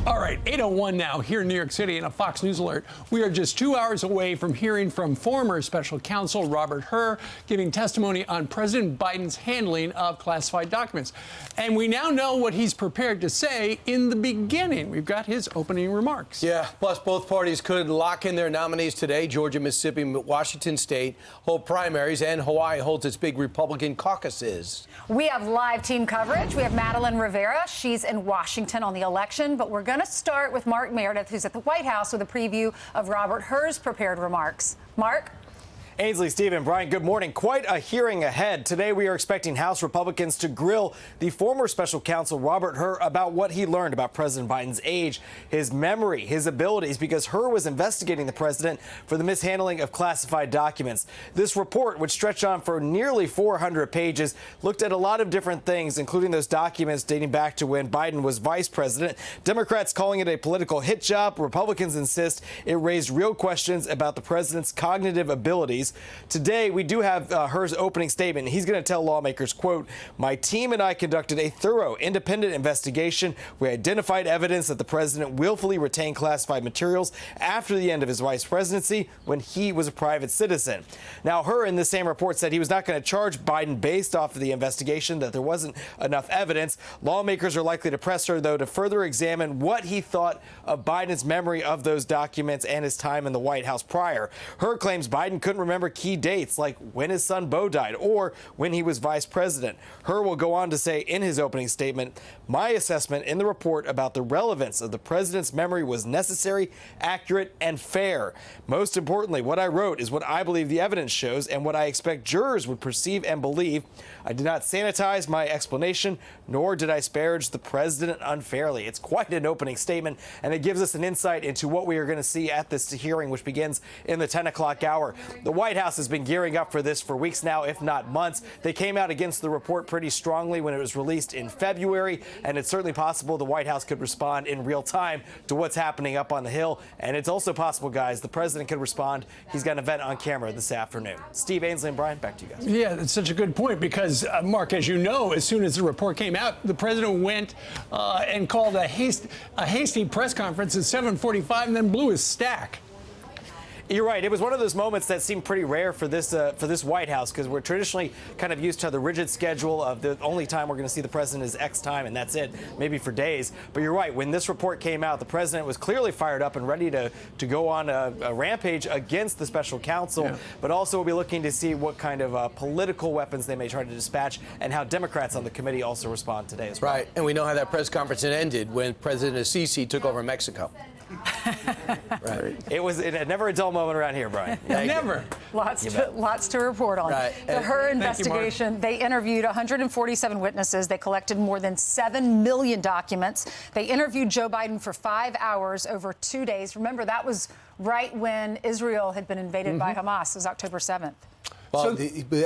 All right, 8:01 now here in New York City in a Fox News alert. We are just 2 hours away from hearing from former Special Counsel Robert Hur giving testimony on President Biden's handling of classified documents. And we now know what he's prepared to say in the beginning. We've got his opening remarks. Yeah, plus both parties could lock in their nominees today. Georgia, Mississippi, Washington State hold primaries, and Hawaii holds its big Republican caucuses. We have live team coverage. We have Madeline Rivera. She's in Washington on the election, but we're going to start with Mark Meredith, who's at the White House with a preview of Robert Hur's prepared remarks. Mark? Ainsley, Steve, and Brian, good morning. Quite a hearing ahead. Today, we are expecting House Republicans to grill the former special counsel Robert Hur about what he learned about President Biden's age, his memory, his abilities, because Hur was investigating the president for the mishandling of classified documents. This report, which stretched on for nearly 400 pages, looked at a lot of different things, including those documents dating back to when Biden was vice president. Democrats calling it a political hit job. Republicans insist it raised real questions about the president's cognitive abilities. Today, we do have Hur's opening statement. He's going to tell lawmakers, quote, "My team and I conducted a thorough, independent investigation. We identified evidence that the president willfully retained classified materials after the end of his vice presidency when he was a private citizen." Now, Hur in the same report said he was not going to charge Biden based off of the investigation, that there wasn't enough evidence. Lawmakers are likely to press Hur, though, to further examine what he thought of Biden's memory of those documents and his time in the White House prior. Hur claims Biden couldn't remember key dates like when his son Beau died or when he was vice president. Hur will go on to say in his opening statement, "My assessment in the report about the relevance of the president's memory was necessary, accurate, and fair. Most importantly, what I wrote is what I believe the evidence shows and what I expect jurors would perceive and believe. I did not sanitize my explanation, nor did I disparage the president unfairly." It's quite an opening statement, and it gives us an insight into what we are going to see at this hearing, which begins in the 10 o'clock hour. The White House has been gearing up for this for weeks now, if not months. They came out against the report pretty strongly when it was released in February, and it's certainly possible the White House could respond in real time to what's happening up on the Hill. And it's also possible, guys, the president could respond. He's got an event on camera this afternoon. Steve, Ainsley, and Brian, back to you guys. Yeah, that's such a good point because, Mark, as you know, as soon as the report came out, the president went and called a hasty press conference at 7:45 and then blew his stack. You're right. It was one of those moments that seemed pretty rare for this White House, because we're traditionally kind of used to the rigid schedule of the only time we're going to see the president is X time, and that's it, maybe for days. But you're right. When this report came out, the president was clearly fired up and ready to go on a rampage against the special counsel. Yeah. But also we'll be looking to see what kind of political weapons they may try to dispatch and how Democrats on the committee also respond today as well. Right. And we know how that press conference ended when President Sisi took over Mexico. Right. It was never a dull moment around here, Brian. Never. Lots to report on. Right. The Hur investigation, they interviewed 147 witnesses. They collected more than 7 million documents. They interviewed Joe Biden for 5 hours over 2 days. Remember, that was right when Israel had been invaded by Hamas. It was October 7th. Well,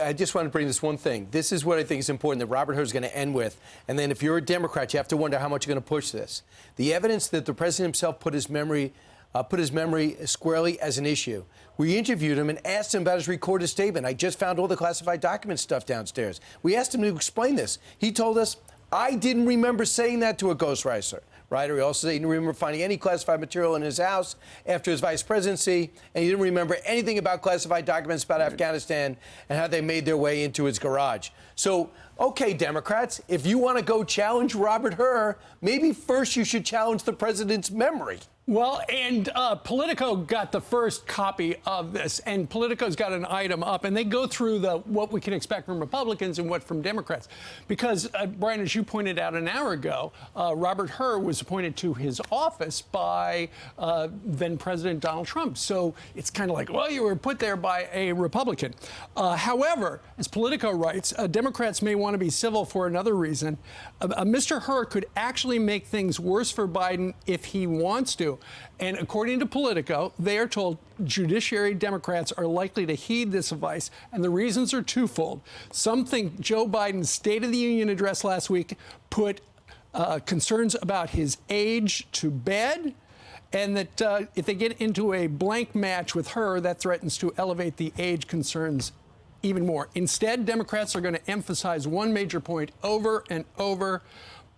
I just want to bring this one thing. This is what I think is important that Robert Hur is going to end with. And then if you're a Democrat, you have to wonder how much you're going to push this. The evidence that the president himself put his memory squarely as an issue. We interviewed him and asked him about his recorded statement. I just found all the classified document stuff downstairs. We asked him to explain this. He told us, "I didn't remember saying that to a ghostwriter." Right? Or he also said he didn't remember finding any classified material in his house after his vice presidency, and he didn't remember anything about classified documents about Afghanistan and how they made their way into his garage. So, okay, Democrats, if you want to go challenge Robert Hur, maybe first you should challenge the president's memory. Well, and Politico got the first copy of this, and Politico's got an item up, and they go through what we can expect from Republicans and what from Democrats. Because, Brian, as you pointed out an hour ago, Robert Hur was appointed to his office by then President Donald Trump. So it's kind of like, well, you were put there by a Republican. However, as Politico writes, Democrats may want to be civil for another reason. Mr. Hur could actually make things worse for Biden if he wants to. And according to Politico, they are told Judiciary Democrats are likely to heed this advice, and the reasons are twofold. Some think Joe Biden's State of the Union address last week put concerns about his age to bed, and that if they get into a blank match with Hur, that threatens to elevate the age concerns even more. Instead, Democrats are going to emphasize one major point over and over.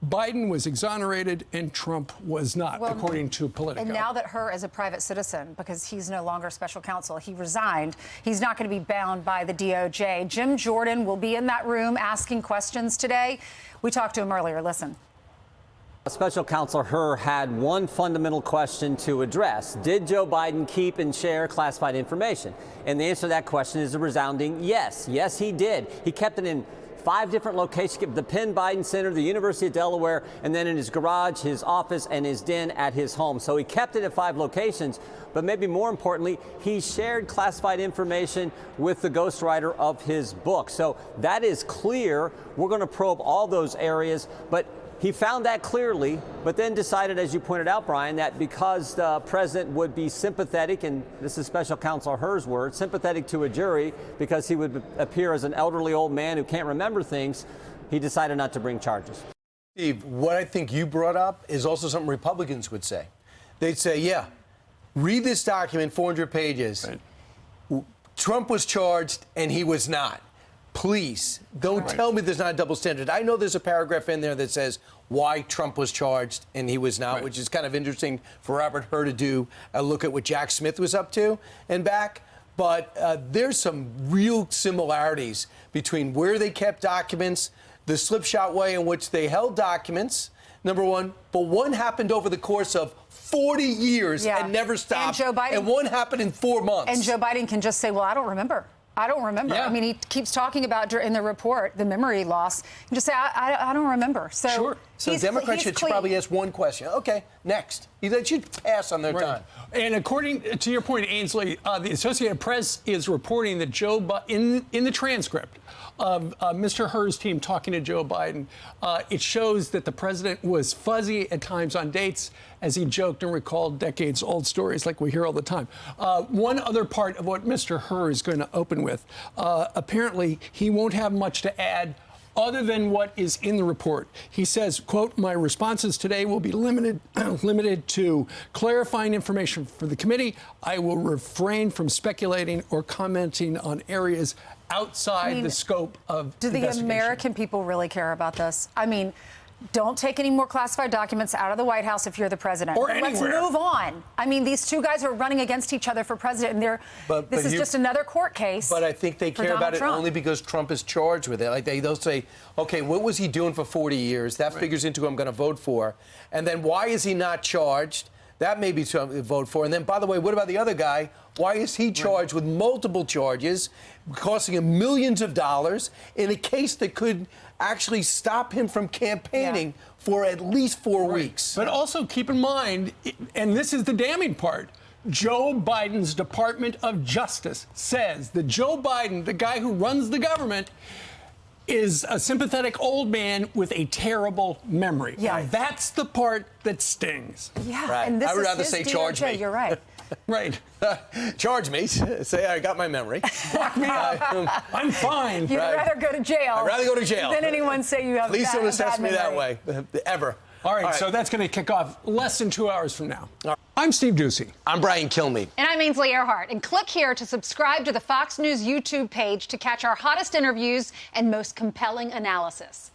Biden was exonerated and Trump was not, according to Politico. And now that Hur is a private citizen, because he's no longer special counsel, he resigned, he's not going to be bound by the DOJ. Jim Jordan will be in that room asking questions today. We talked to him earlier. Listen. Special Counsel Hur had one fundamental question to address. Did Joe Biden keep and share classified information? And the answer to that question is a resounding yes. Yes, he did. He kept it in 5 different locations: the Penn Biden Center, the University of Delaware, and then in his garage, his office, and his den at his home. So he kept it at 5 locations, but maybe more importantly, he shared classified information with the ghostwriter of his book. So that is clear. We're going to probe all those areas, but he found that clearly, but then decided, as you pointed out, Brian, that because the president would be sympathetic, and this is Special Counsel Hur's word, sympathetic to a jury because he would appear as an elderly old man who can't remember things, he decided not to bring charges. Steve, what I think you brought up is also something Republicans would say. They'd say, yeah, read this document, 400 pages. Right. Trump was charged and he was not. Please, don't tell me there's not a double standard. I know there's a paragraph in there that says why Trump was charged and he was not, which is kind of interesting for Robert Hur to do a look at what Jack Smith was up to and back. But there's some real similarities between where they kept documents, the slipshod way in which they held documents, number one, but one happened over the course of 40 years and never stopped. And Joe Biden, and one happened in 4 months. And Joe Biden can just say, well, I don't remember. I don't remember. Yeah. I mean, he keeps talking about in the report, the memory loss. You just say, I don't remember. So, sure. So Democrats should probably ask one question. Okay, next. They should pass on their time. And according to your point, Ainsley, the Associated Press is reporting that Joe Biden, in the transcript of Mr. Hur's team talking to Joe Biden, it shows that the president was fuzzy at times on dates as he joked and recalled decades-old stories like we hear all the time. One other part of what Mr. Hur is going to open with, apparently he won't have much to add other than what is in the report. He says, quote, my responses today will be limited to clarifying information for the committee. I will refrain from speculating or commenting on areas outside the scope of Do the American people really care about this? I mean, don't take any more classified documents out of the White House if you're the president. Or Let's anywhere. move on. I mean, these two guys are running against each other for president, and this is just another court case. But I think they care about it only because Trump is charged with it. Like they'll say, okay, what was he doing for 40 years? That figures into who I'm going to vote for. And then why is he not charged? That may be something to vote for. And then, by the way, what about the other guy? Why is he charged with multiple charges, costing him millions of dollars in a case that could actually stop him from campaigning for at least 4 weeks? But also keep in mind, and this is the damning part, Joe Biden's Department of Justice says that Joe Biden, the guy who runs the government, is a sympathetic old man with a terrible memory. Yeah. That's the part that stings. Yeah, Right. and this I would is rather his say DOJ. charge me. You're right. Right. Charge me. Say I got my memory. Lock me up. I'm fine. You'd rather go to jail. I'd rather go to jail than anyone say you have Please don't assess me that memory. way, ever. All right, so that's going to kick off less than 2 hours from now. I'm Steve Ducey. I'm Brian Kilmeade. And I'm Ainsley Earhart. And click here to subscribe to the Fox News YouTube page to catch our hottest interviews and most compelling analysis.